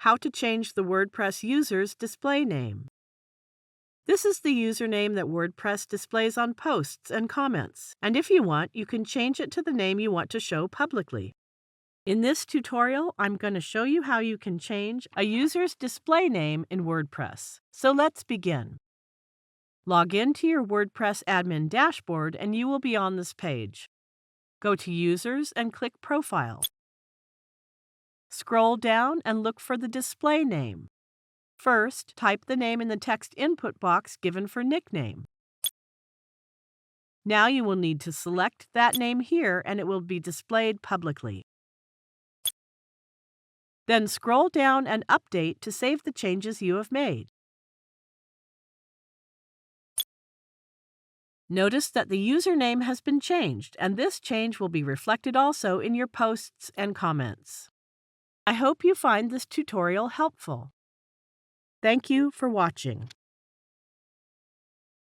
How to change the WordPress user's display name. This is the username that WordPress displays on posts and comments, and if you want, you can change it to the name you want to show publicly. In this tutorial, I'm going to show you how you can change a user's display name in WordPress. So let's begin. Log in to your WordPress admin dashboard and you will be on this page. Go to Users and click Profile. Scroll down and look for the display name. First, type the name in the text input box given for nickname. Now you will need to select that name here and it will be displayed publicly. Then scroll down and update to save the changes you have made. Notice that the username has been changed, and this change will be reflected also in your posts and comments. I hope you find this tutorial helpful. Thank you for watching.